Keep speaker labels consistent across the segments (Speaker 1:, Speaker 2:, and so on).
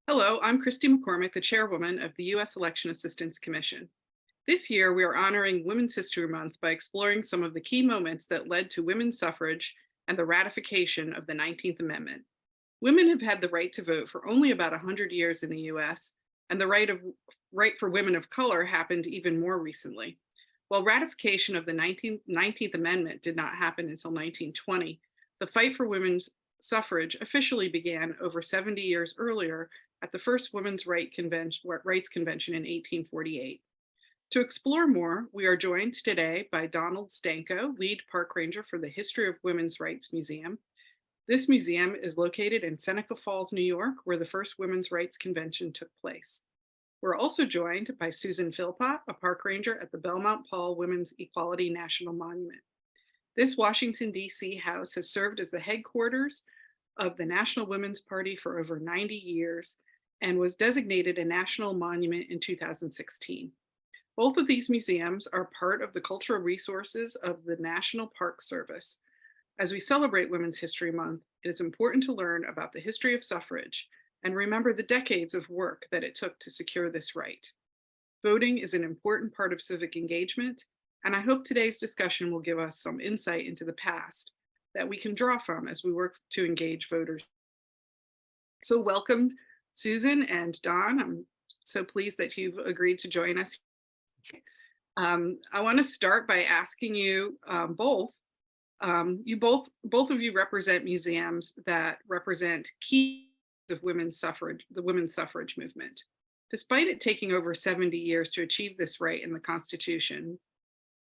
Speaker 1: Hello, I'm Christy McCormick, the Chairwoman of the U.S. Election Assistance Commission. This year, we are honoring Women's History Month by exploring some of the key moments that led to women's suffrage and the ratification of the 19th Amendment. Women have had the right to vote for only about 100 years in the U.S., and the right for women of color happened even more recently. While ratification of the 19th Amendment did not happen until 1920, the fight for women's suffrage officially began over 70 years earlier at the first Women's Rights Convention in 1848. To explore more, we are joined today by Donald Stanko, lead park ranger for the History of Women's Rights Museum. This museum is located in Seneca Falls, New York, where the first Women's Rights Convention took place. We're also joined by Susan Philpott, a park ranger at the Belmont-Paul Women's Equality National Monument. This Washington, D.C. house has served as the headquarters of the National Women's Party for over 90 years and was designated a national monument in 2016. Both of these museums are part of the cultural resources of the National Park Service. As we celebrate Women's History Month, it is important to learn about the history of suffrage and remember the decades of work that it took to secure this right. Voting is an important part of civic engagement, and I hope today's discussion will give us some insight into the past that we can draw from as we work to engage voters. So welcome, Susan and Don. I'm so pleased that you've agreed to join us. I want to start by asking you both of you represent museums that represent key of women's suffrage, the women's suffrage movement. Despite it taking over 70 years to achieve this right in the Constitution,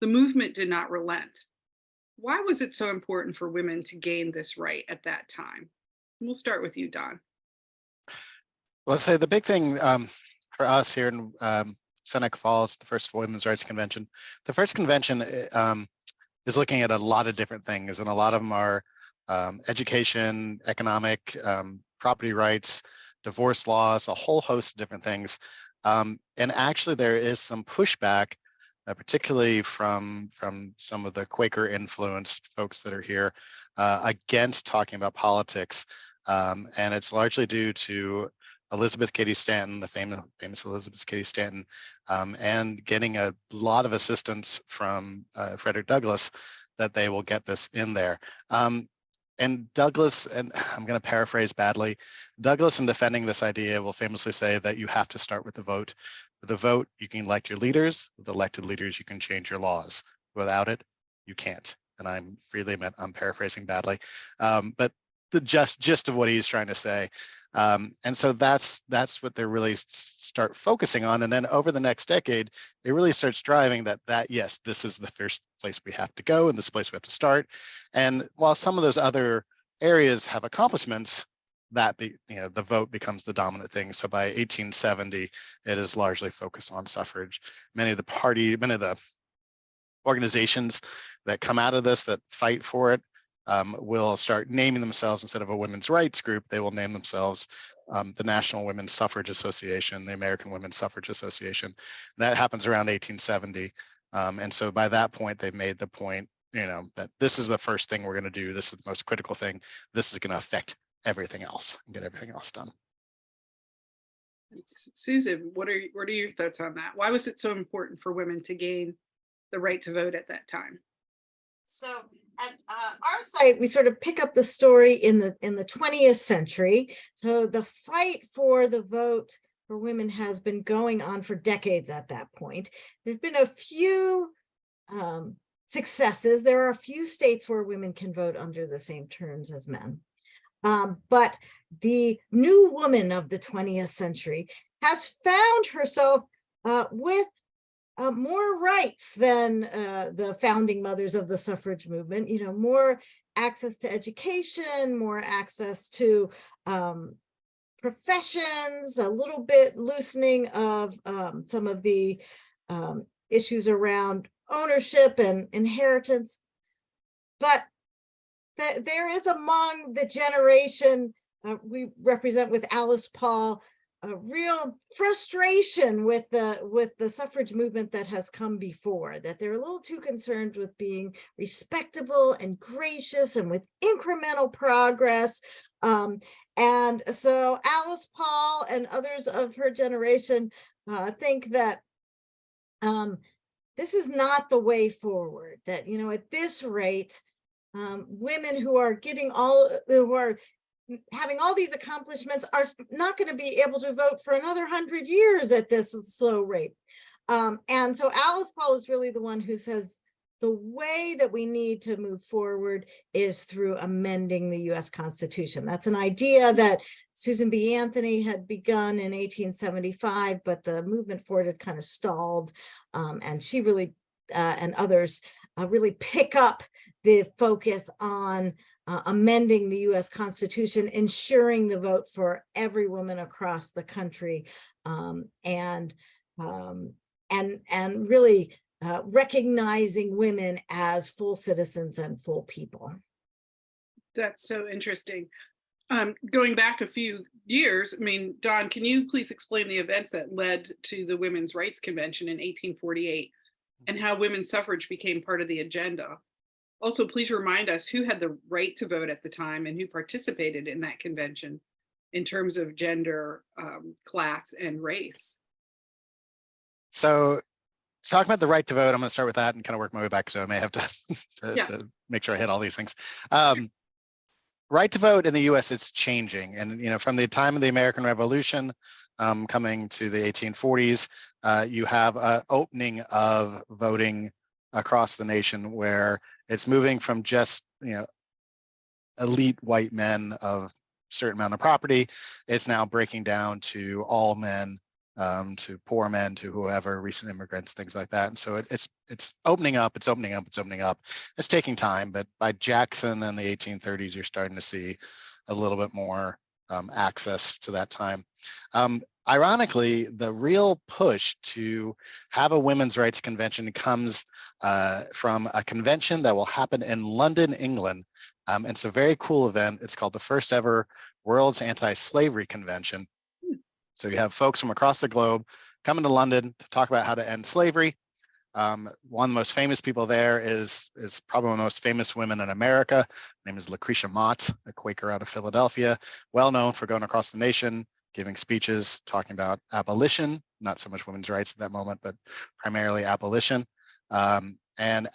Speaker 1: the movement did not relent. Why was it so important for women to gain this right at that time? And we'll start with you, Don.
Speaker 2: Well, let's say the big thing for us here in Seneca Falls, the first Women's Rights Convention. The first convention is looking at a lot of different things, and a lot of them are education, economic, property rights, divorce laws, a whole host of different things. And actually, there is some pushback, particularly from some of the Quaker influenced folks that are here, against talking about politics. And it's largely due to Elizabeth Cady Stanton, the famous Elizabeth Cady Stanton, and getting a lot of assistance from Frederick Douglass that they will get this in there. And Douglass, and I'm going to paraphrase badly, Douglass in defending this idea will famously say that you have to start with the vote. With the vote, you can elect your leaders. With elected leaders, you can change your laws. Without it, you can't. And I'm freely admit I'm paraphrasing badly, but the gist of what he's trying to say. And so that's what they really start focusing on. And then over the next decade, it really starts driving that yes, this is the first place we have to go and this place we have to start. And while some of those other areas have accomplishments, the vote becomes the dominant thing. So by 1870, it is largely focused on suffrage. Many of the organizations that come out of this that fight for it will start naming themselves, instead of a women's rights group, they will name themselves the National Women's Suffrage Association, the American Women's Suffrage Association. And that happens around 1870. And so by that point, they've made the point, that this is the first thing we're going to do. This is the most critical thing. This is going to affect everything else and get everything else done.
Speaker 1: Susan, what are your thoughts on that? Why was it so important for women to gain the right to vote at that time?
Speaker 3: So at our site, we sort of pick up the story in the 20th century. So the fight for the vote for women has been going on for decades at that point. There's been a few successes. There are a few states where women can vote under the same terms as men. But the new woman of the 20th century has found herself with more rights than the founding mothers of the suffrage movement, more access to education, more access to professions, a little bit loosening of some of the issues around ownership and inheritance. But there is among the generation we represent with Alice Paul, a real frustration with the suffrage movement that has come before, that they're a little too concerned with being respectable and gracious and with incremental progress. And so Alice Paul and others of her generation think that this is not the way forward, that, you know, at this rate, women who are having all these accomplishments are not going to be able to vote for another 100 years at this slow rate. And so Alice Paul is really the one who says the way that we need to move forward is through amending the US Constitution. That's an idea that Susan B. Anthony had begun in 1875, but the movement for it had kind of stalled. And she really, and others really pick up the focus on amending the US Constitution, ensuring the vote for every woman across the country, and really recognizing women as full citizens and full people.
Speaker 1: That's so interesting. Going back a few years, I mean, Dawn, can you please explain the events that led to the Women's Rights Convention in 1848 and how women's suffrage became part of the agenda? Also, please remind us who had the right to vote at the time and who participated in that convention in terms of gender, class, and race.
Speaker 2: So talking about the right to vote, I'm going to start with that and kind of work my way back, so I may have to make sure I hit all these things. Right to vote in the US is changing, and you know, from the time of the American Revolution coming to the 1840s, you have an opening of voting across the nation, where it's moving from just, you know, elite white men of a certain amount of property. It's now breaking down to all men, to poor men, to whoever, recent immigrants, things like that. And so it's opening up, it's opening up, it's opening up. It's taking time, but by Jackson in the 1830s, you're starting to see a little bit more access to that time. Ironically, the real push to have a women's rights convention comes from a convention that will happen in London, England. It's a very cool event. It's called the first ever World's Anti-Slavery Convention. So you have folks from across the globe coming to London to talk about how to end slavery. One of the most famous people there is probably one of the most famous women in America. Her name is Lucretia Mott, a Quaker out of Philadelphia, well known for going across the nation, giving speeches, talking about abolition, not so much women's rights at that moment, but primarily abolition. And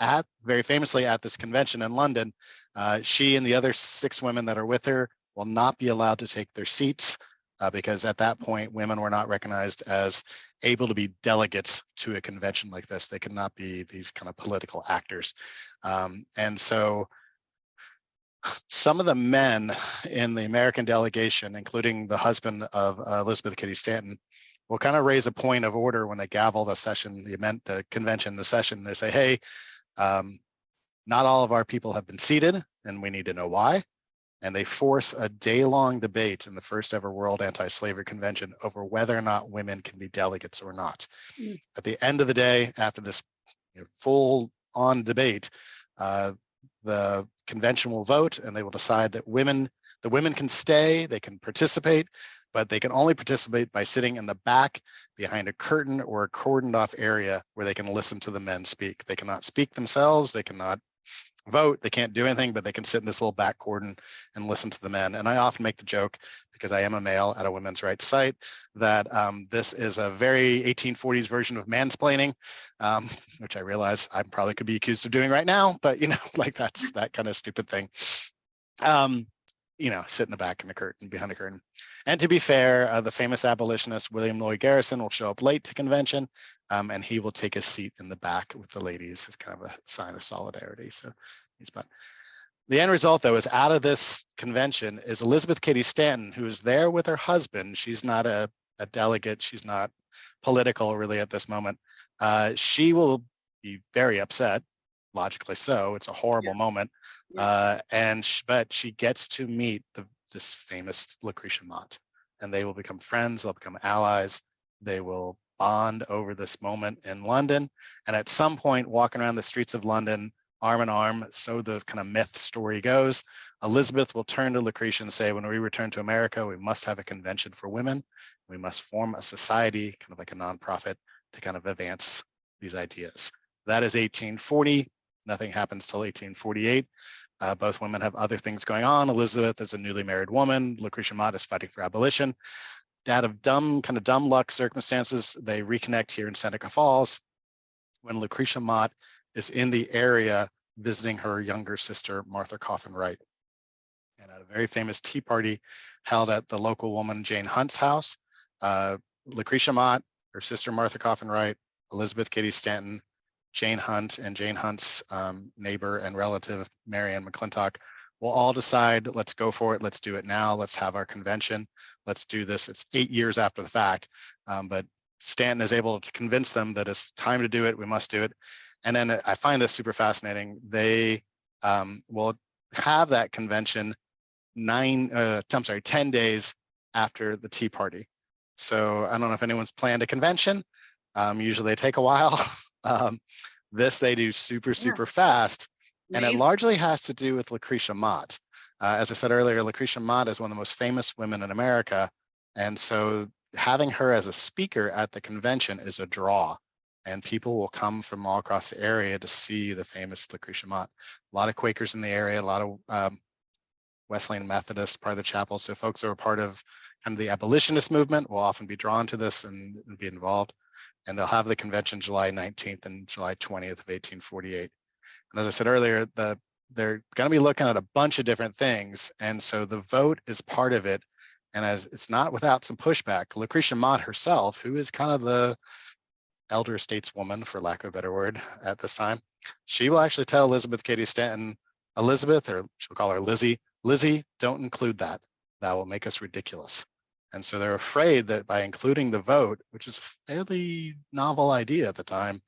Speaker 2: very famously at this convention in London, she and the other 6 women that are with her will not be allowed to take their seats, because at that point, women were not recognized as able to be delegates to a convention like this. They could not be these kind of political actors. And so some of the men in the American delegation, including the husband of Elizabeth Cady Stanton, will kind of raise a point of order when they gavel the session, the convention, the session. They say, hey, not all of our people have been seated, and we need to know why. And they force a day-long debate in the first ever World Anti-Slavery Convention over whether or not women can be delegates or not. At the end of the day, after this full-on debate, the convention will vote, and they will decide that the women can stay, they can participate, but they can only participate by sitting in the back behind a curtain or a cordoned off area where they can listen to the men speak. They cannot speak themselves, they cannot vote, they can't do anything, but they can sit in this little back cordon and listen to the men. And I often make the joke, because I am a male at a women's rights site, that this is a very 1840s version of mansplaining, which I realize I probably could be accused of doing right now, but you know, like that's that kind of stupid thing. You know, sit in the back in the curtain, behind a curtain. And to be fair, the famous abolitionist William Lloyd Garrison will show up late to convention, and he will take a seat in the back with the ladies as kind of a sign of solidarity. So the end result, though, is out of this convention is Elizabeth Cady Stanton, who is there with her husband. She's not a delegate. She's not political really at this moment. She will be very upset, logically so. It's a horrible moment. But she gets to meet this famous Lucretia Mott, and they will become friends. They'll become allies. They will bond over this moment in London. And at some point, walking around the streets of London, arm in arm. So the kind of myth story goes. Elizabeth will turn to Lucretia and say, when we return to America, we must have a convention for women. We must form a society, kind of like a nonprofit, to kind of advance these ideas. That is 1840. Nothing happens till 1848. Both women have other things going on. Elizabeth is a newly married woman. Lucretia Mott is fighting for abolition. Out of dumb luck circumstances, they reconnect here in Seneca Falls when Lucretia Mott is in the area visiting her younger sister, Martha Coffin Wright. And at a very famous tea party held at the local woman Jane Hunt's house, Lucretia Mott, her sister Martha Coffin Wright, Elizabeth Cady Stanton, Jane Hunt, and Jane Hunt's neighbor and relative, Marianne McClintock, will all decide, let's go for it, let's do it now, let's have our convention, let's do this. It's 8 years after the fact, but Stanton is able to convince them that it's time to do it, we must do it. And then I find this super fascinating. They will have that convention 10 days after the Tea Party. So I don't know if anyone's planned a convention. Usually they take a while. This they do super fast. And it largely has to do with Lucretia Mott. As I said earlier, Lucretia Mott is one of the most famous women in America. And so having her as a speaker at the convention is a draw. And people will come from all across the area to see the famous Lucretia Mott. A lot of Quakers in the area, a lot of Wesleyan Methodists, part of the chapel. So folks who are part of kind of the abolitionist movement will often be drawn to this and be involved. And they'll have the convention July 19th and July 20th of 1848. And as I said earlier, they're going to be looking at a bunch of different things. And so the vote is part of it. And as it's not without some pushback, Lucretia Mott herself, who is kind of the elder stateswoman, for lack of a better word at this time, she will actually tell Elizabeth Cady Stanton, Elizabeth, or she'll call her Lizzie, Lizzie, don't include that. That will make us ridiculous. And so they're afraid that by including the vote, which is a fairly novel idea at the time,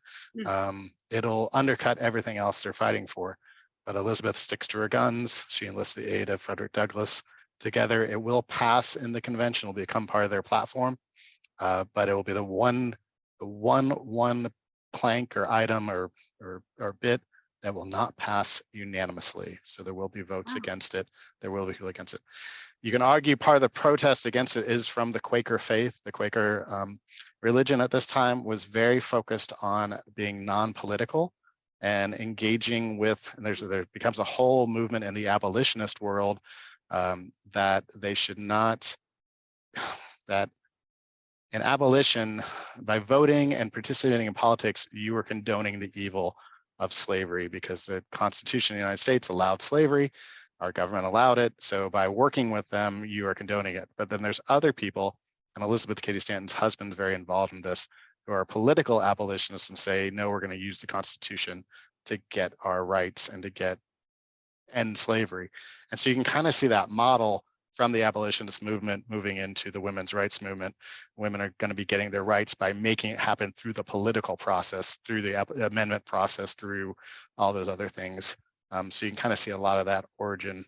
Speaker 2: it'll undercut everything else they're fighting for. But Elizabeth sticks to her guns. She enlists the aid of Frederick Douglass. Together, it will pass in the convention, will become part of their platform, but it will be the one plank or item or bit that will not pass unanimously. So there will be votes against it. There will be people against it. You can argue part of the protest against it is from the Quaker faith. The Quaker religion at this time was very focused on being non-political and engaging with, and there becomes a whole movement in the abolitionist world that they should not, that in abolition, by voting and participating in politics, you were condoning the evil of slavery because the Constitution of the United States allowed slavery. Our government allowed it. So by working with them, you are condoning it. But then there's other people, and Elizabeth Cady Stanton's husband is very involved in this, who are political abolitionists and say, no, we're going to use the Constitution to get our rights and to end slavery. And so you can kind of see that model from the abolitionist movement moving into the women's rights movement. Women are going to be getting their rights by making it happen through the political process, through the amendment process, through all those other things. So you can kind of see a lot of that origin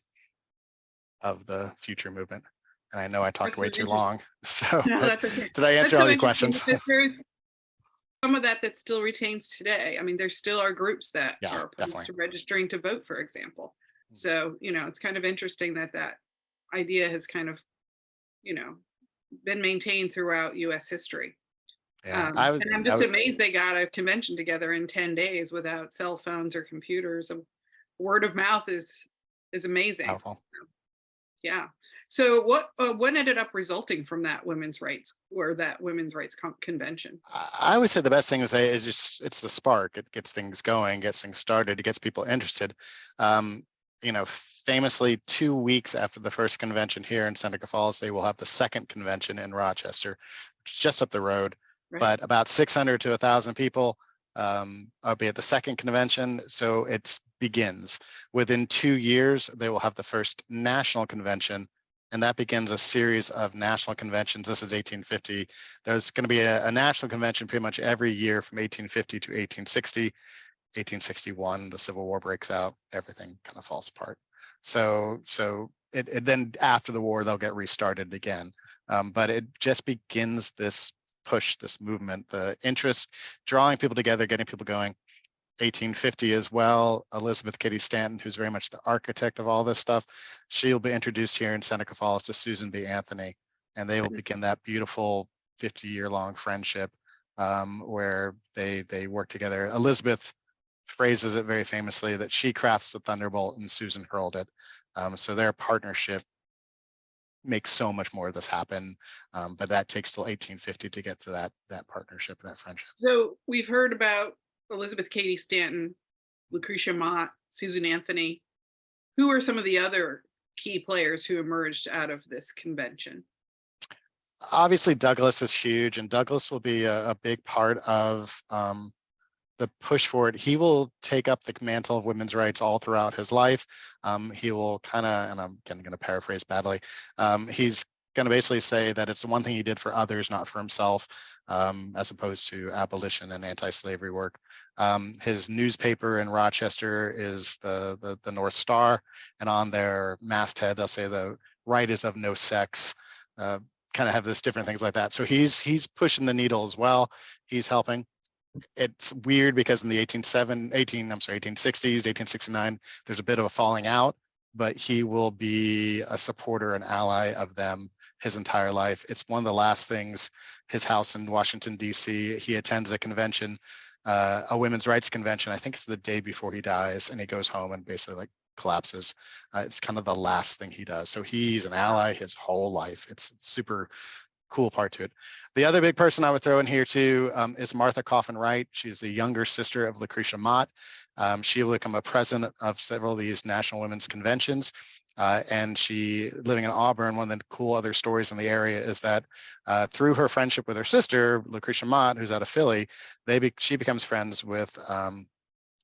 Speaker 2: of the future movement. And I know I talked way too long. So
Speaker 1: no, that's okay.
Speaker 2: Did I answer all your questions?
Speaker 1: There's some of that still retains today. I mean, there still are groups that are opposed to registering to vote, for example. So, it's kind of interesting that idea has kind of, been maintained throughout US history.
Speaker 2: Yeah,
Speaker 1: and I'm just amazed they got a convention together in 10 days without cell phones or computers. Word of mouth is amazing.
Speaker 2: Powerful.
Speaker 1: Yeah. So what ended up resulting from that women's rights convention?
Speaker 2: I would say the best thing to say is just it's the spark. It gets things going, gets things started, it gets people interested. Famously 2 weeks after the first convention here in Seneca Falls, they will have the second convention in Rochester, which is just up the road. Right. But about 600 to 1,000 people will be at the second convention. So it begins. Within 2 years, they will have the first national convention, and that begins a series of national conventions. This is 1850. There's going to be a national convention pretty much every year from 1850 to 1860. 1861, the Civil War breaks out, everything kind of falls apart. So it then after the war, they'll get restarted again. But it just begins this push, this movement, the interest, drawing people together, getting people going. 1850 as well. Elizabeth Cady Stanton, who's very much the architect of all this stuff, she'll be introduced here in Seneca Falls to Susan B. Anthony, and they will begin that beautiful 50-year-long friendship where they work together. Elizabeth phrases it very famously that she crafts the thunderbolt and Susan hurled it. So their partnership makes so much more of this happen, but that takes till 1850 to get to that partnership, that friendship.
Speaker 1: So we've heard about Elizabeth Cady Stanton, Lucretia Mott, Susan Anthony. Who are some of the other key players who emerged out of this convention?
Speaker 2: Obviously, Douglas is huge, and Douglas will be a big part of the push for it. He will take up the mantle of women's rights all throughout his life. He will kind of, and I'm going to paraphrase badly, he's going to basically say that it's the one thing he did for others, not for himself, as opposed to abolition and anti-slavery work. His newspaper in Rochester is the North Star, and on their masthead, they'll say the right is of no sex, kind of have this different things like that. So he's pushing the needle as well. He's helping. It's weird because in the 1860s, 1869, there's a bit of a falling out, but he will be a supporter and ally of them his entire life. It's one of the last things, his house in Washington, D.C., he attends a convention, a women's rights convention. I think it's the day before he dies, and he goes home and basically like collapses. It's kind of the last thing he does. So he's an ally his whole life. It's super cool part to it. The other big person I would throw in here too is Martha Coffin Wright. She's the younger sister of Lucretia Mott. She will become a president of several of these national women's conventions. And she, living in Auburn, one of the cool other stories in the area is that through her friendship with her sister, Lucretia Mott, who's out of Philly, she becomes friends with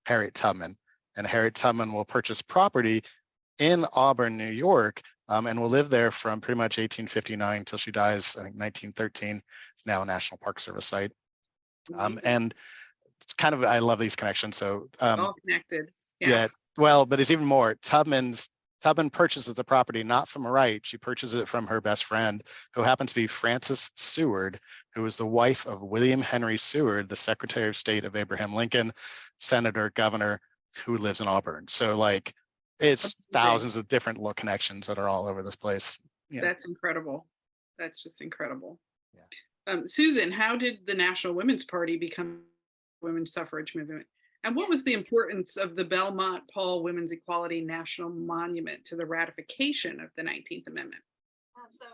Speaker 2: Harriet Tubman. And Harriet Tubman will purchase property in Auburn, New York, and will live there from pretty much 1859 until she dies, I think 1913. It's now a National Park Service site. And it's kind of, I love these connections. So
Speaker 1: it's all connected.
Speaker 2: Yeah. Well, but it's even more. Tubman purchases the property not from Wright. She purchases it from her best friend, who happens to be Frances Seward, who was the wife of William Henry Seward, the Secretary of State of Abraham Lincoln, senator, governor, who lives in Auburn. So like, it's thousands of different little connections that are all over this place. Yeah.
Speaker 1: That's incredible. That's just incredible.
Speaker 2: Yeah.
Speaker 1: Susan, how did the National Women's Party become a women's suffrage movement? And what was the importance of the Belmont-Paul Women's Equality National Monument to the ratification of the 19th Amendment?
Speaker 3: So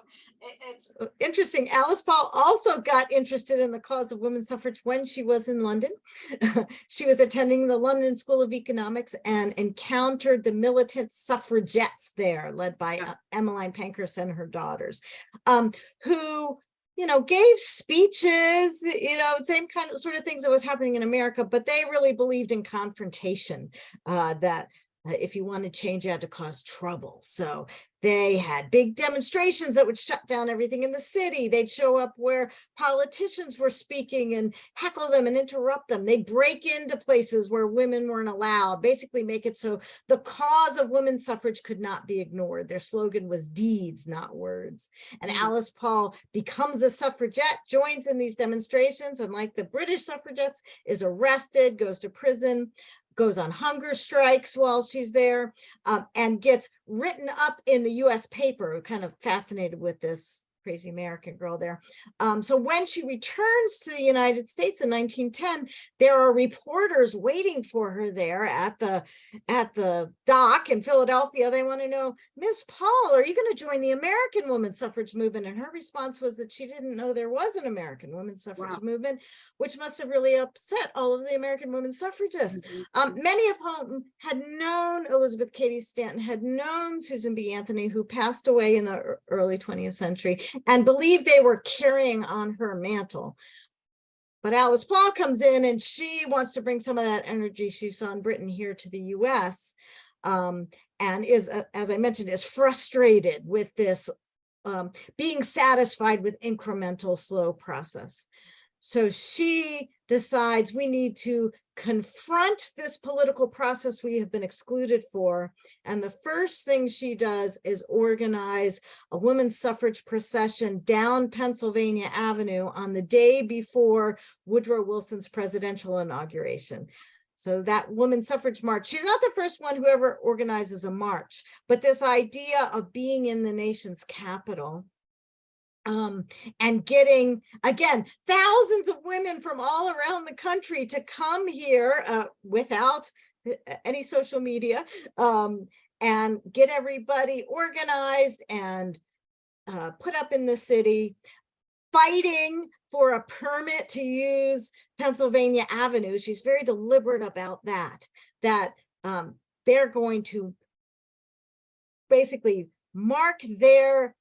Speaker 3: it's interesting. Alice Paul also got interested in the cause of women's suffrage when she was in London. She was attending the London School of Economics and encountered the militant suffragettes there, led by Emmeline Pankhurst and her daughters, who gave speeches, same kind of sort of things that was happening in America, but they really believed in confrontation, that if you wanted change, you had to cause trouble. So they had big demonstrations that would shut down everything in the city. They'd show up where politicians were speaking and heckle them and interrupt them. They'd break into places where women weren't allowed, basically make it so the cause of women's suffrage could not be ignored. Their slogan was deeds, not words. And Alice Paul becomes a suffragette, joins in these demonstrations, and like the British suffragettes, is arrested, goes to prison, goes on hunger strikes while she's there, and gets written up in the US paper. Kind of fascinated with this crazy American girl there. So when she returns to the United States in 1910, there are reporters waiting for her there at the dock in Philadelphia. They want to know, Miss Paul, are you going to join the American women's suffrage movement? And her response was that she didn't know there was an American women's suffrage movement, which must have really upset all of the American women suffragists. Many of whom had known Elizabeth Cady Stanton, had known Susan B. Anthony, who passed away in the early 20th century, and believed they were carrying on her mantle. But Alice Paul comes in and she wants to bring some of that energy she saw in Britain here to the US, and is, as I mentioned, is frustrated with this being satisfied with incremental, slow process. So she decides we need to confront this political process we have been excluded for. And the first thing she does is organize a women's suffrage procession down Pennsylvania Avenue on the day before Woodrow Wilson's presidential inauguration. So that women's suffrage march, she's not the first one who ever organizes a march, but this idea of being in the nation's capital, and getting, again, thousands of women from all around the country to come here without any social media, and get everybody organized and put up in the city, fighting for a permit to use Pennsylvania Avenue. She's very deliberate about that they're going to basically mark their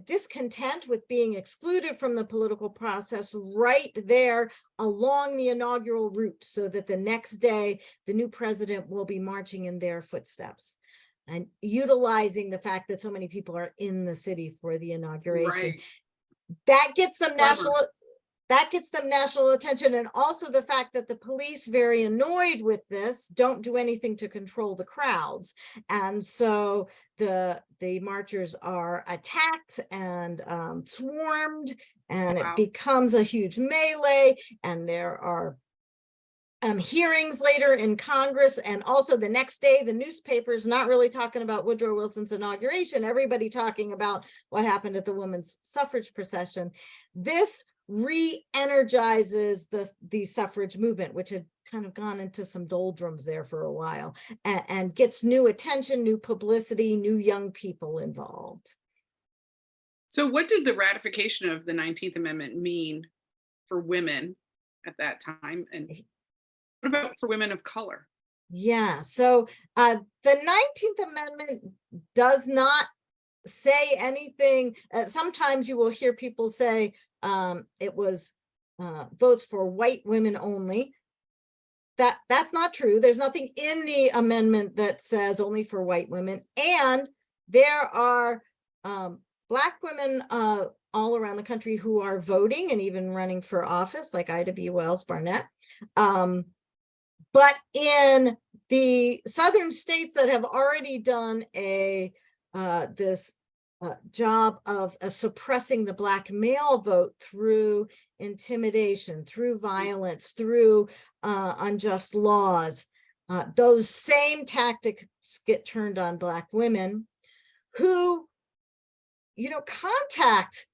Speaker 3: discontent with being excluded from the political process right there along the inaugural route, so that the next day the new president will be marching in their footsteps, and utilizing the fact that so many people are in the city for the inauguration.
Speaker 1: Right.
Speaker 3: That gets them national attention, and also the fact that the police, very annoyed with this, don't do anything to control the crowds, and so the marchers are attacked and swarmed, and
Speaker 1: Wow.
Speaker 3: it becomes a huge melee, and there are hearings later in Congress, and also the next day the newspapers not really talking about Woodrow Wilson's inauguration, everybody talking about what happened at the women's suffrage procession. This re-energizes the suffrage movement, which had kind of gone into some doldrums there for a while, and gets new attention, new publicity, new young people involved.
Speaker 1: So what did the ratification of the 19th Amendment mean for women at that time? And what about for women of color?
Speaker 3: Yeah, so the 19th Amendment does not say anything. Sometimes you will hear people say it was votes for white women only. That's not true. There's nothing in the amendment that says only for white women. And there are Black women all around the country who are voting and even running for office, like Ida B. Wells Barnett. But in the southern states that have already done this job of suppressing the Black male vote through intimidation, through violence, through unjust laws, those same tactics get turned on Black women who, contact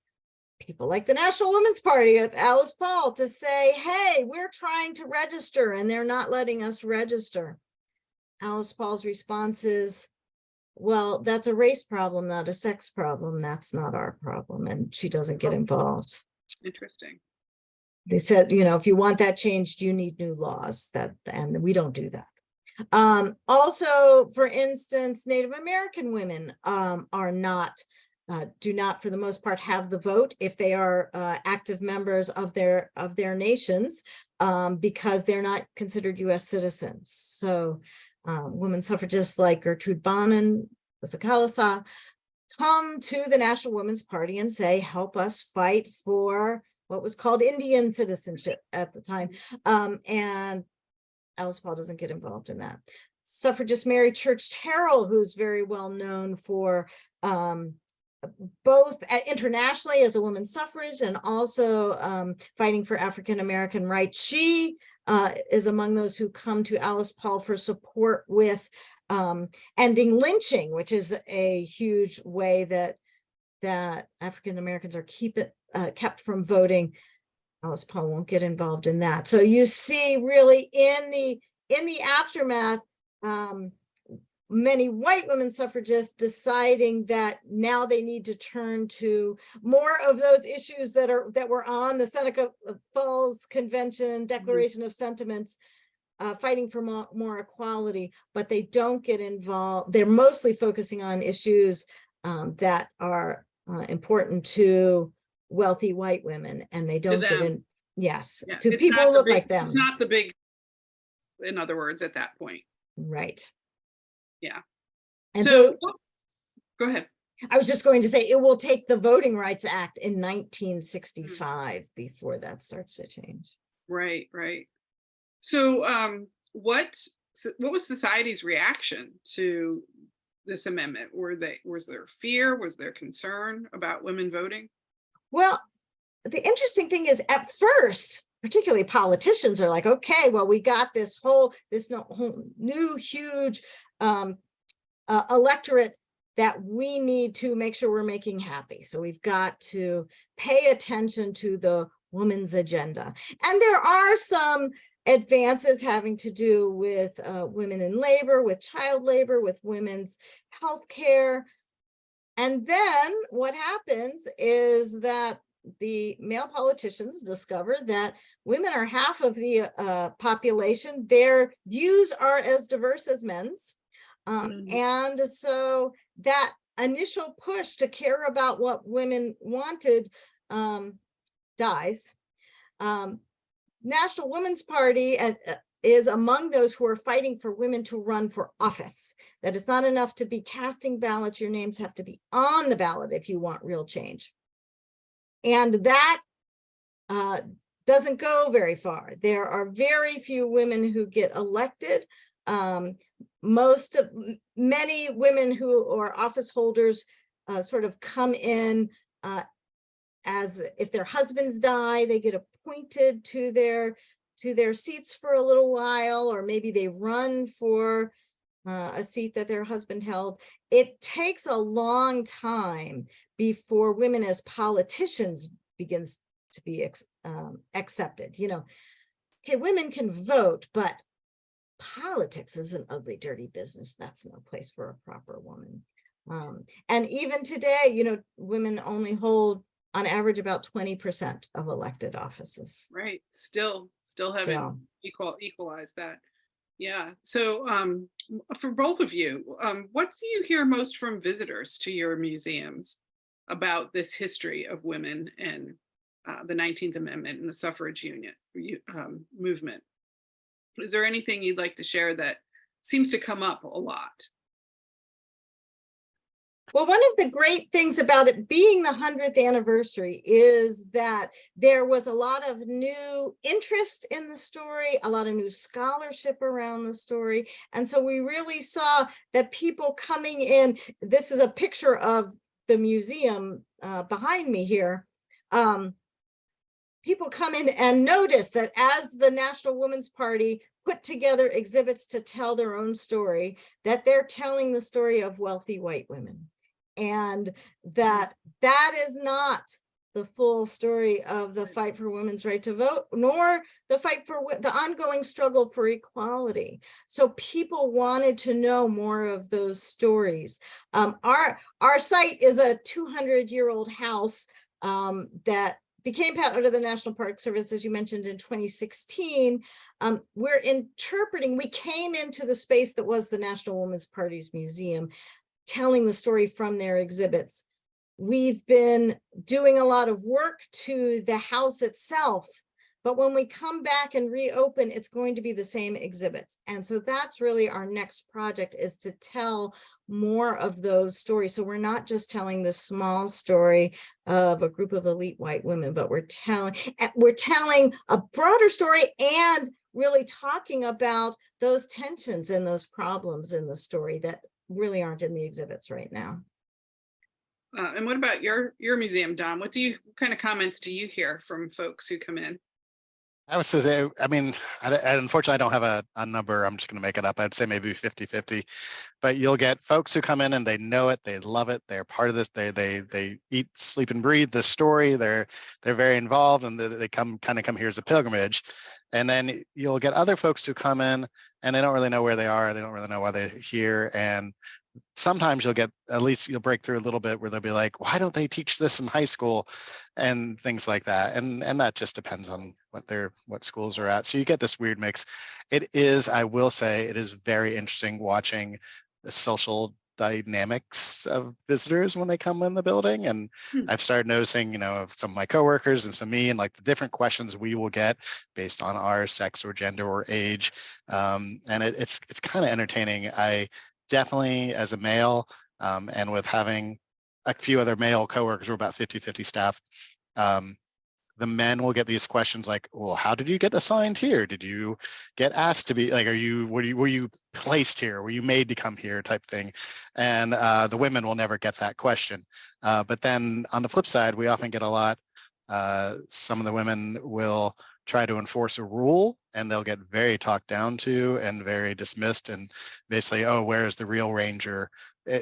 Speaker 3: people like the National Women's Party with Alice Paul to say, hey, we're trying to register and they're not letting us register. Alice Paul's response is, well, that's a race problem, not a sex problem. That's not our problem. And she doesn't get involved.
Speaker 1: Interesting.
Speaker 3: They said, if you want that changed, you need new laws, and we don't do that. Also, for instance, Native American women do not, for the most part, have the vote if they are active members of their nations, because they're not considered U.S. citizens. So women suffragists like Gertrude Bonnen, Sakalasa, come to the National Women's Party and say, help us fight for what was called Indian citizenship at the time. And Alice Paul doesn't get involved in that. Suffragist Mary Church Terrell, who's very well known for both internationally as a women's suffrage and also fighting for African American rights. She is among those who come to Alice Paul for support with ending lynching, which is a huge way that African Americans are kept from voting. Alice Paul won't get involved in that. So you see, really, in the aftermath, many white women suffragists deciding that now they need to turn to more of those issues that were on the Seneca Falls Convention Declaration of Sentiments, fighting for more equality, but they don't get involved. They're mostly focusing on issues that are important to wealthy white women, and they don't get in. Yes, yeah, to people who look like them.
Speaker 1: It's not the big, in other words, at that point.
Speaker 3: Right.
Speaker 1: Yeah.
Speaker 3: And so
Speaker 1: go ahead.
Speaker 3: I was just going to say, it will take the Voting Rights Act in 1965 before that starts to change.
Speaker 1: Right, right. So what was society's reaction to this amendment? Was there fear? Was there concern about women voting?
Speaker 3: Well, the interesting thing is, at first, particularly politicians are like, okay, well, we got this whole new huge electorate that we need to make sure we're making happy. So we've got to pay attention to the woman's agenda. And there are some advances having to do with women in labor, with child labor, with women's health care. And then what happens is that the male politicians discover that women are half of the population. Their views are as diverse as men's. And so that initial push to care about what women wanted dies. National Women's Party is among those who are fighting for women to run for office. That it's not enough to be casting ballots. Your names have to be on the ballot if you want real change. And that doesn't go very far. There are very few women who get elected. Many women who are office holders sort of come in as if their husbands die, they get appointed to their seats for a little while, or maybe they run for a seat that their husband held. It takes a long time before women as politicians begins to be accepted. You know, okay, women can vote, but politics is an ugly, dirty business. That's no place for a proper woman. And even today, you know, women only hold on average about 20% of elected offices.
Speaker 1: Right. Still haven't equalized that. Yeah. So for both of you, what do you hear most from visitors to your museums about this history of women and the 19th Amendment and the suffrage movement? Is there anything you'd like to share that seems to come up a lot?
Speaker 3: Well, one of the great things about it being the 100th anniversary is that there was a lot of new interest in the story, a lot of new scholarship around the story. And so we really saw that people coming in, this is a picture of the museum behind me here. People come in and notice that as the National Women's Party put together exhibits to tell their own story, that they're telling the story of wealthy white women. And that is not the full story of the fight for women's right to vote, nor the fight for the ongoing struggle for equality. So people wanted to know more of those stories. Our site is a 200-year-old house that became part of the National Park Service, as you mentioned, in 2016. We're interpreting, we came into the space that was the National Women's Party's museum, telling the story from their exhibits. We've been doing a lot of work to the house itself, but when we come back and reopen, it's going to be the same exhibits. And so that's really our next project, is to tell more of those stories. So we're not just telling the small story of a group of elite white women, but we're telling a broader story and really talking about those tensions and those problems in the story that really aren't in the exhibits right now.
Speaker 1: And what about your museum, Don? What kind of comments do you hear from folks who come in?
Speaker 2: I would say, I mean, unfortunately, I don't have a number. I'm just going to make it up. I'd say maybe 50-50. But you'll get folks who come in and they know it, they love it, they're part of this. They eat, sleep, and breathe the story. They're very involved, and they come here as a pilgrimage. And then you'll get other folks who come in and they don't really know where they are. They don't really know why they're here. And sometimes you'll break through a little bit where they'll be like, why don't they teach this in high school, and things like that. And that just depends on what schools are at. So you get this weird mix. I will say, it is very interesting watching the social dynamics of visitors when they come in the building. And I've started noticing, of some of my coworkers and some me, and like the different questions we will get based on our sex or gender or age. And it's kind of entertaining. I definitely, as a male, and with having a few other male coworkers, we're about 50-50 staff. The men will get these questions like, well, how did you get assigned here? Did you get asked to be like, were you placed here? Were you made to come here, type thing? And the women will never get that question. But then on the flip side, we often get a lot. Some of the women will try to enforce a rule, and they'll get very talked down to and very dismissed, and basically, oh, where is the real ranger?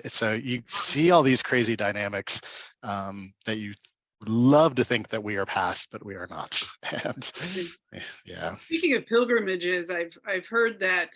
Speaker 2: So you see all these crazy dynamics that you would love to think that we are past, but we are not. And yeah.
Speaker 1: Speaking of pilgrimages, I've heard that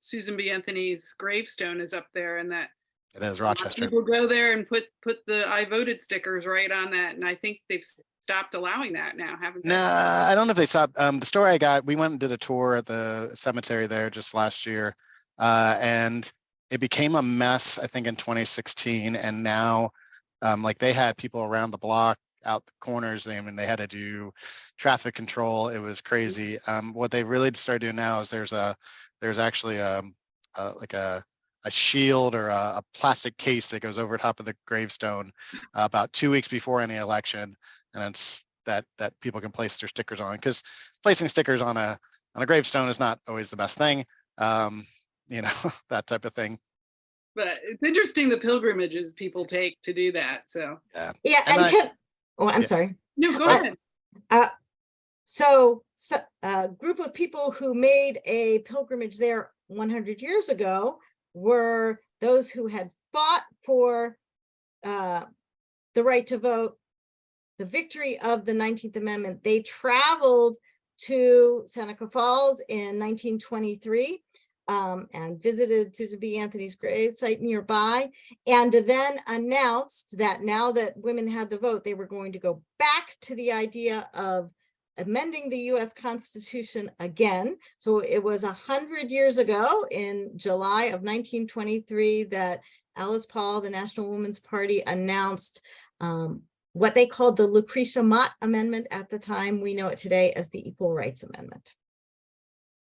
Speaker 1: Susan B. Anthony's gravestone is up there, and that
Speaker 2: it is Rochester.
Speaker 1: People go there and put the "I voted" stickers right on that, and I think they've stopped allowing that now, haven't they?
Speaker 2: No, I don't know if they stopped. The story I got, we went and did a tour at the cemetery there just last year, and it became a mess, I think, in 2016. And now, like, they had people around the block, out the corners, I mean, they had to do traffic control. It was crazy. What they really started doing now is there's actually like a shield or a plastic case that goes over top of the gravestone about 2 weeks before any election, and it's that people can place their stickers on, because placing stickers on a gravestone is not always the best thing, you know, that type of thing.
Speaker 1: But it's interesting the pilgrimages people take to do that. So
Speaker 3: yeah, I'm sorry.
Speaker 1: No, go ahead.
Speaker 3: So a group of people who made a pilgrimage there 100 years ago were those who had fought for the right to vote, the victory of the 19th Amendment. They traveled to Seneca Falls in 1923 and visited Susan B. Anthony's gravesite nearby, and then announced that now that women had the vote, they were going to go back to the idea of amending the U.S. Constitution again. So it was 100 years ago, in July of 1923, that Alice Paul, the National Women's Party, announced what they called the Lucretia Mott Amendment at the time. We know it today as the Equal Rights Amendment.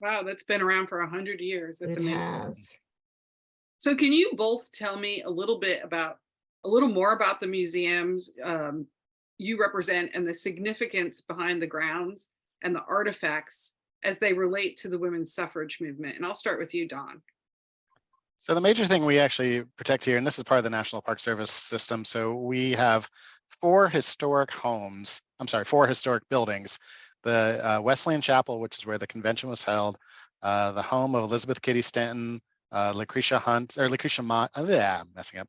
Speaker 1: Wow, that's been around for 100 years. That's amazing.
Speaker 3: Has.
Speaker 1: So can you both tell me a little more about the museums you represent and the significance behind the grounds and the artifacts as they relate to the women's suffrage movement? And I'll start with you, Dawn.
Speaker 2: So the major thing we actually protect here, and this is part of the National Park Service system, so we have four historic buildings. The Wesleyan Chapel, which is where the convention was held, the home of Elizabeth Cady Stanton, Lucretia Mott, I'm messing up,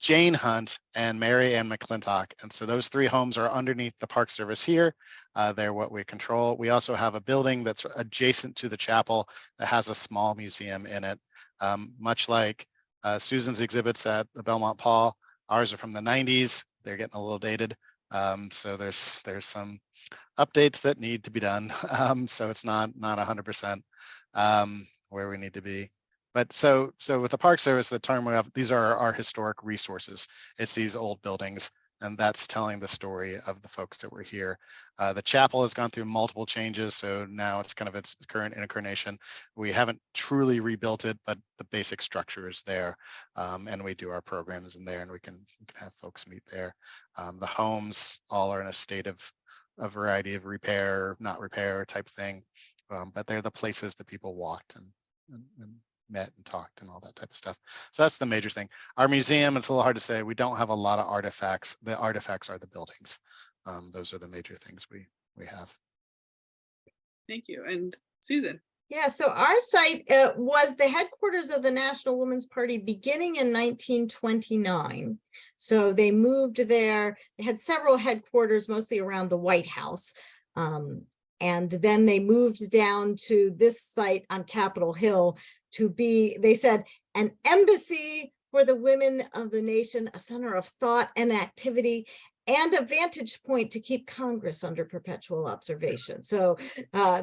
Speaker 2: Jane Hunt, and Mary Ann McClintock. And so those three homes are underneath the Park Service here. They're what we control. We also have a building that's adjacent to the chapel that has a small museum in it. Much like Susan's exhibits at the Belmont-Paul, ours are from the 90s. They're getting a little dated. So there's some updates that need to be done. So it's not 100% where we need to be. But so with the Park Service, the term we have, these are our historic resources. It's these old buildings, and that's telling the story of the folks that were here. The chapel has gone through multiple changes, so now it's kind of its current incarnation. We haven't truly rebuilt it, but the basic structure is there, and we do our programs in there, and we can have folks meet there. The homes all are in a state of a variety of repair, not repair type thing, but they're the places that people walked and met and talked and all that type of stuff. So that's the major thing. Our museum, it's a little hard to say, we don't have a lot of artifacts. The artifacts are the buildings. Those are the major things we have.
Speaker 1: Thank you. And Susan.
Speaker 3: Yeah, so our site was the headquarters of the National Women's Party beginning in 1929. So they moved there. They had several headquarters, mostly around the White House. And then they moved down to this site on Capitol Hill to be, they said, an embassy for the women of the nation, a center of thought and activity, and a vantage point to keep Congress under perpetual observation. So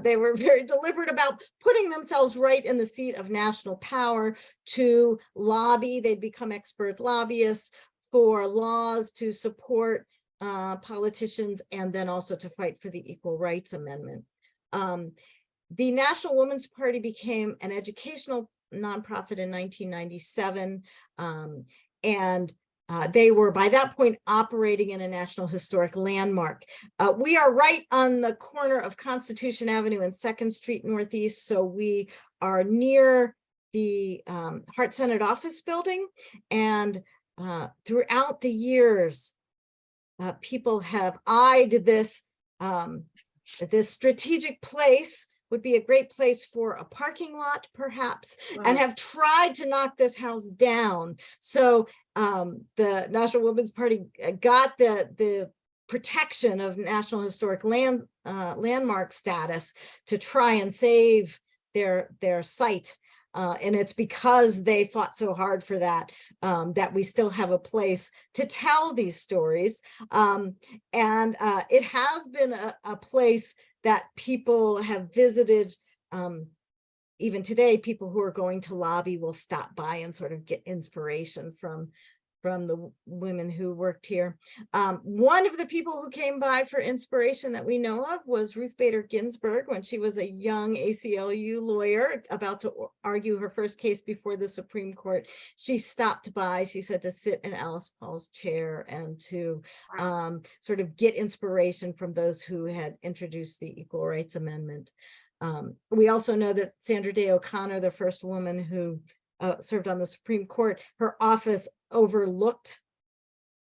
Speaker 3: they were very deliberate about putting themselves right in the seat of national power to lobby. They'd become expert lobbyists for laws to support politicians, and then also to fight for the Equal Rights Amendment. The National Women's Party became an educational nonprofit in 1997, and they were by that point operating in a National Historic Landmark. We are right on the corner of Constitution Avenue and 2nd Street Northeast, so we are near the Hart Senate office building, and throughout the years, people have eyed this this strategic place would be a great place for a parking lot, perhaps, and have tried to knock this house down. So the National Women's Party got the protection of National Historic Landmark status to try and save their site. And it's because they fought so hard for that, that we still have a place to tell these stories. And it has been a place that people have visited. Even today, people who are going to lobby will stop by and sort of get inspiration from the women who worked here. One of the people who came by for inspiration that we know of was Ruth Bader Ginsburg when she was a young ACLU lawyer about to argue her first case before the Supreme Court. She stopped by, she said, to sit in Alice Paul's chair and to sort of get inspiration from those who had introduced the Equal Rights Amendment. We also know that Sandra Day O'Connor, the first woman who served on the Supreme Court, her office overlooked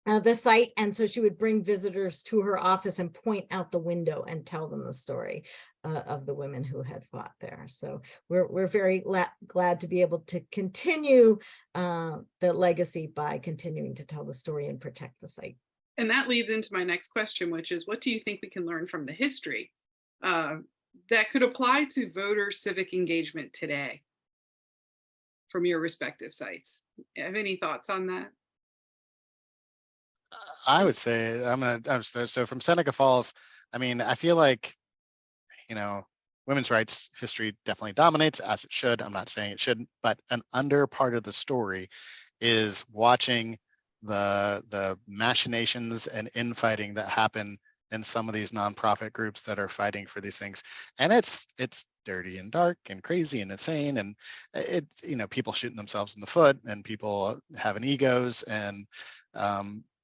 Speaker 3: the site, and so she would bring visitors to her office and point out the window and tell them the story of the women who had fought there. So we're very glad to be able to continue the legacy by continuing to tell the story and protect the site.
Speaker 1: And that leads into my next question, which is, what do you think we can learn from the history that could apply to voter civic engagement today from your respective sites? Have any thoughts on that?
Speaker 2: I would say so from Seneca Falls. I mean, I feel like, women's rights history definitely dominates, as it should. I'm not saying it shouldn't, but an under part of the story is watching the machinations and infighting that happen in some of these nonprofit groups that are fighting for these things. And it's dirty and dark and crazy and insane. And people shooting themselves in the foot and people having egos. And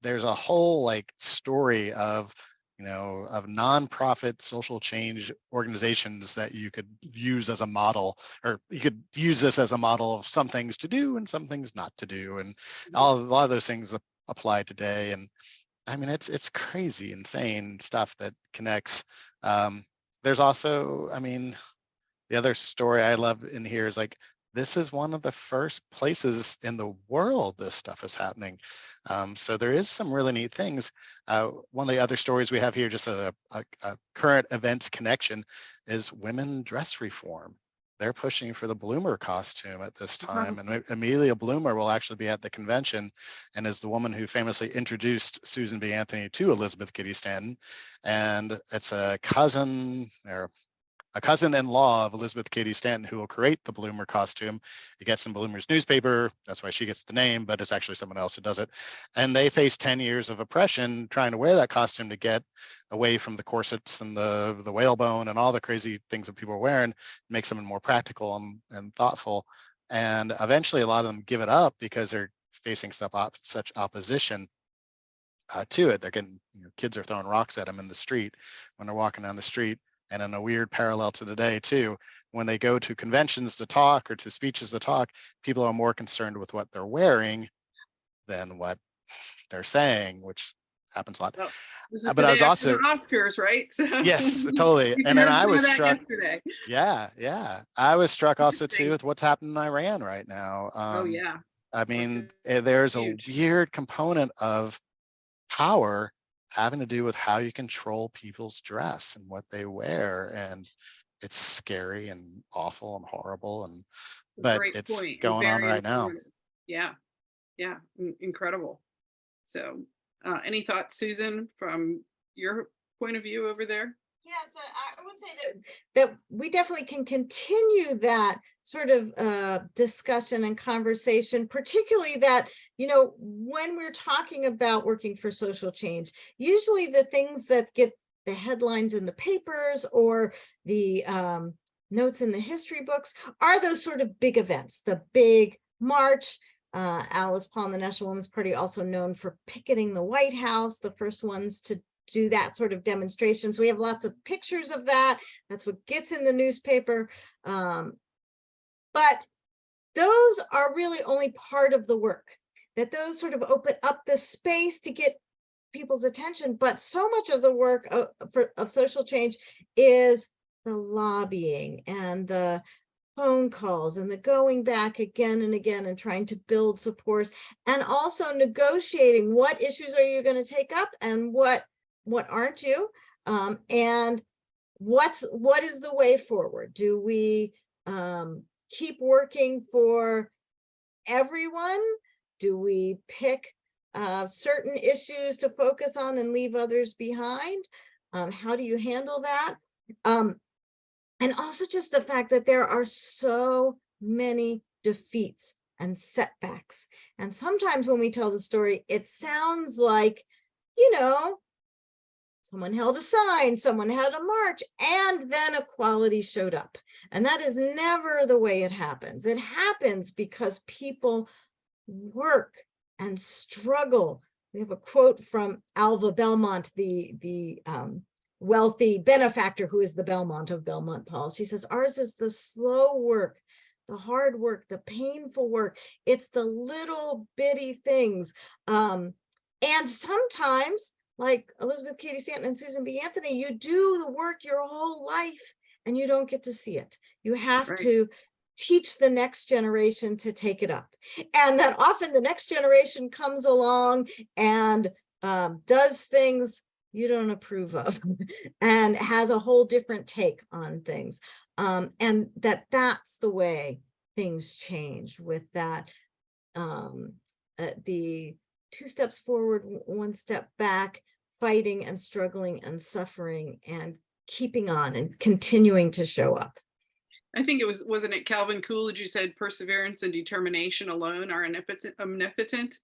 Speaker 2: there's a whole story of nonprofit social change organizations that you could use as a model, or you could use this as a model of some things to do and some things not to do. And a lot of those things apply today. And I mean, it's crazy, insane stuff that connects. There's also, the other story I love in here is this is one of the first places in the world this stuff is happening. So there is some really neat things. One of the other stories we have here, just a current events connection, is women dress reform. They're pushing for the bloomer costume at this time. And Amelia Bloomer will actually be at the convention and is the woman who famously introduced Susan B. Anthony to Elizabeth Cady Stanton. And it's a cousin-in-law of Elizabeth Cady Stanton who will create the bloomer costume. It gets in Bloomer's newspaper. That's why she gets the name, but it's actually someone else who does it. And they face 10 years of oppression trying to wear that costume to get away from the corsets and the whalebone and all the crazy things that people are wearing, make something more practical and thoughtful. And eventually a lot of them give it up because they're facing such opposition to it. They're getting, kids are throwing rocks at them in the street when they're walking down the street. And in a weird parallel to today too, when they go to conventions to talk or to speeches to talk, people are more concerned with what they're wearing than what they're saying, which happens a lot.
Speaker 1: Well, this is
Speaker 2: but I was also
Speaker 1: the Oscars, right? So
Speaker 2: yes, totally. And then I was struck
Speaker 1: yesterday.
Speaker 2: Yeah. I was struck also too with what's happening in Iran right now.
Speaker 1: Oh yeah.
Speaker 2: I mean, there's huge. A weird component of power having to do with how you control people's dress and what they wear, and it's scary and awful and horrible, but it's going on right now.
Speaker 1: Yeah, incredible. So any thoughts, Susan, from your point of view over there?
Speaker 3: Yes, I would say that we definitely can continue that sort of discussion and conversation, particularly that, when we're talking about working for social change, usually the things that get the headlines in the papers or the notes in the history books are those sort of big events, the big march. Alice Paul and the National Women's Party, also known for picketing the White House, the first ones to do that sort of demonstration. So we have lots of pictures of that. That's what gets in the newspaper. But those are really only part of the work, that those sort of open up the space to get people's attention, but so much of the work of social change is the lobbying and the phone calls and the going back again and again and trying to build supports, and also negotiating what issues are you going to take up and what aren't you, and what is the way forward. Do we keep working for everyone? Do we pick certain issues to focus on and leave others behind? How do you handle that? And also just the fact that there are so many defeats and setbacks. And sometimes when we tell the story, it sounds like, someone held a sign, someone had a march, and then equality showed up. And that is never the way it happens. It happens because people work and struggle. We have a quote from Alva Belmont, the wealthy benefactor who is the Belmont of Belmont-Paul. She says, ours is the slow work, the hard work, the painful work. It's the little bitty things. And sometimes, like Elizabeth Cady Stanton and Susan B. Anthony, you do the work your whole life and you don't get to see it. You have to teach the next generation to take it up. And that often the next generation comes along and does things you don't approve of and has a whole different take on things. And that's the way things change, with that the 2 steps forward, 1 step back, fighting and struggling and suffering and keeping on and continuing to show up.
Speaker 1: I think wasn't it Calvin Coolidge who said perseverance and determination alone are omnipotent.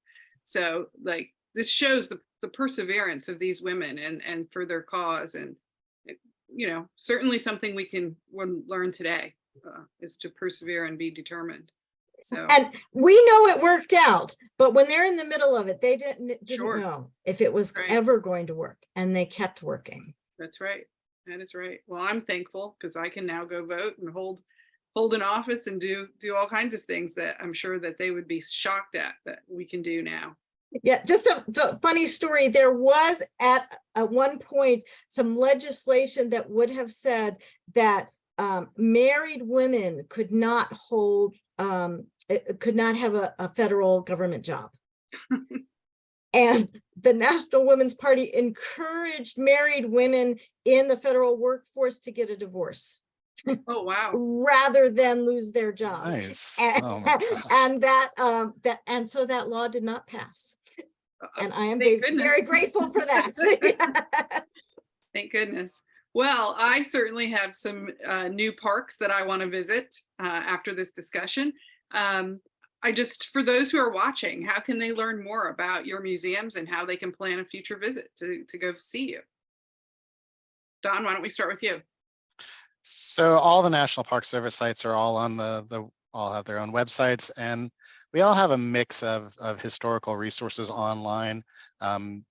Speaker 1: So like this shows the perseverance of these women and for their cause, and certainly something we can learn today is to persevere and be determined. So, and
Speaker 3: we know it worked out, but when they're in the middle of it, they didn't know if it was ever going to work, and they kept working.
Speaker 1: That's right. That is right. Well, I'm thankful because I can now go vote and hold an office and do all kinds of things that I'm sure that they would be shocked at that we can do now.
Speaker 3: Yeah, just a funny story. There was at one point some legislation that would have said that married women could not have a federal government job. And the National Women's Party encouraged married women in the federal workforce to get a divorce.
Speaker 1: Oh wow!
Speaker 3: Rather than lose their jobs.
Speaker 2: Nice.
Speaker 3: And and so that law did not pass. And I am very grateful for that. Yes.
Speaker 1: Thank goodness. Well, I certainly have some new parks that I want to visit after this discussion. For those who are watching, how can they learn more about your museums and how they can plan a future visit to go see you? Don, why don't we start with you?
Speaker 2: So all the National Park Service sites are all on all have their own websites, and we all have a mix of historical resources online, and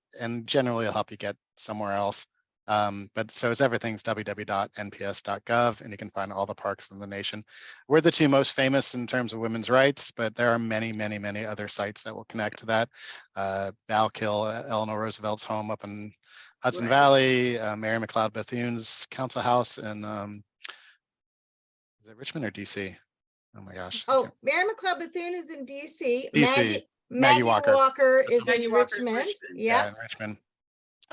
Speaker 2: generally it'll help you get somewhere else. But so everything's www.nps.gov, and you can find all the parks in the nation. We're the 2 most famous in terms of women's rights, but there are many, many, many other sites that will connect to that. Valkill, Eleanor Roosevelt's home up in Hudson Valley, Mary McLeod Bethune's council house in, is it Richmond or DC? Oh my gosh.
Speaker 3: Oh, Mary McLeod Bethune is in DC.
Speaker 2: Maggie Walker
Speaker 3: is in Richmond.
Speaker 2: Yeah, in Richmond.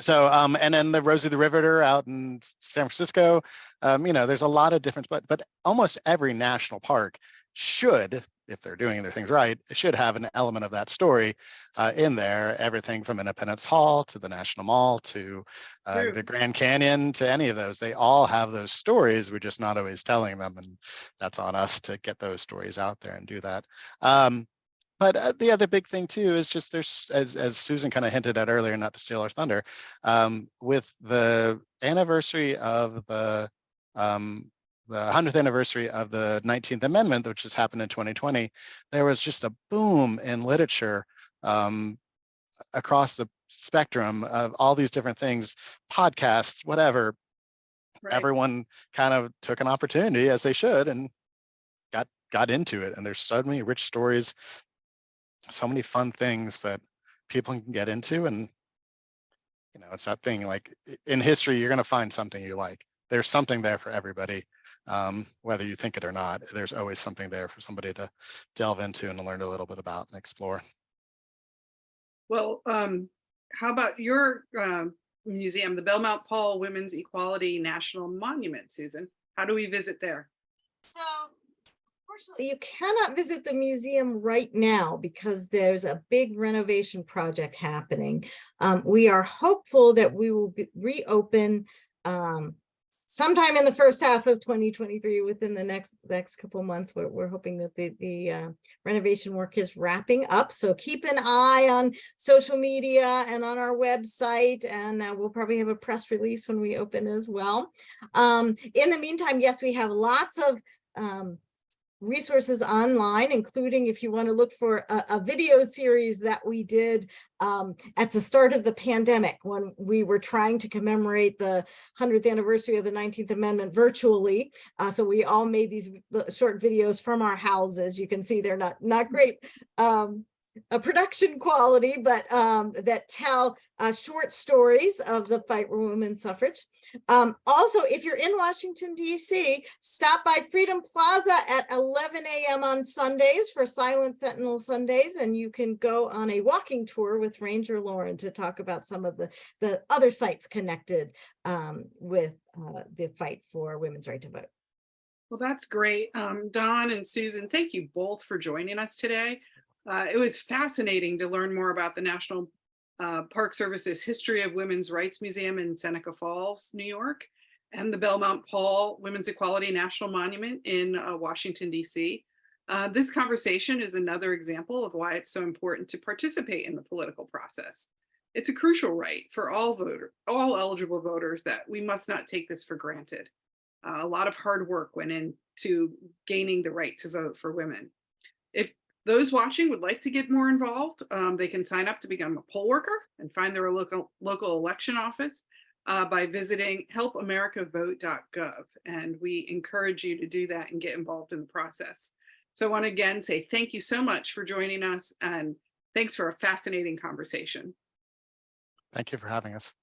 Speaker 2: So, and then the Rosie the Riveter out in San Francisco. There's a lot of different, but almost every national park should, if they're doing their things right, should have an element of that story in there. Everything from Independence Hall to the National Mall to the Grand Canyon to any of those. They all have those stories. We're just not always telling them, and that's on us to get those stories out there and do that. But the other big thing too is just there's, as Susan kind of hinted at earlier, not to steal our thunder, with the anniversary of the 100th anniversary of the 19th Amendment, which just happened in 2020, there was just a boom in literature across the spectrum of all these different things, podcasts, whatever. Right. Everyone kind of took an opportunity, as they should, and got into it. And there's so many rich stories, so many fun things that people can get into, and it's that thing like in history, you're going to find something you like. There's something there for everybody, whether you think it or not. There's always something there for somebody to delve into and to learn a little bit about and explore.
Speaker 1: Well, how about your museum, the Belmont-Paul Women's Equality National Monument, Susan? How do we visit there?
Speaker 3: So, unfortunately, you cannot visit the museum right now because there's a big renovation project happening. We are hopeful that we will reopen sometime in the first half of 2023, within the next couple of months. We're hoping that the renovation work is wrapping up. So keep an eye on social media and on our website, and we'll probably have a press release when we open as well. In the meantime, yes, we have lots of resources online, including if you want to look for a video series that we did at the start of the pandemic, when we were trying to commemorate the 100th anniversary of the 19th Amendment virtually. So we all made these short videos from our houses. You can see they're not great production quality, but that tell short stories of the fight for women's suffrage. Also, if you're in Washington, D.C., stop by Freedom Plaza at 11 a.m. on Sundays for Silent Sentinel Sundays, and you can go on a walking tour with Ranger Lauren to talk about some of the other sites connected with the fight for women's right to vote.
Speaker 1: Well, that's great. Don and Susan, thank you both for joining us today. It was fascinating to learn more about the National Park Service's History of Women's Rights Museum in Seneca Falls, New York, and the Belmont-Paul Women's Equality National Monument in Washington, D.C. This conversation is another example of why it's so important to participate in the political process. It's a crucial right for all eligible voters that we must not take this for granted. A lot of hard work went into gaining the right to vote for women. If those watching would like to get more involved, they can sign up to become a poll worker and find their local election office by visiting helpamericavote.gov. And we encourage you to do that and get involved in the process. So I want to again say thank you so much for joining us, and thanks for a fascinating conversation.
Speaker 2: Thank you for having us.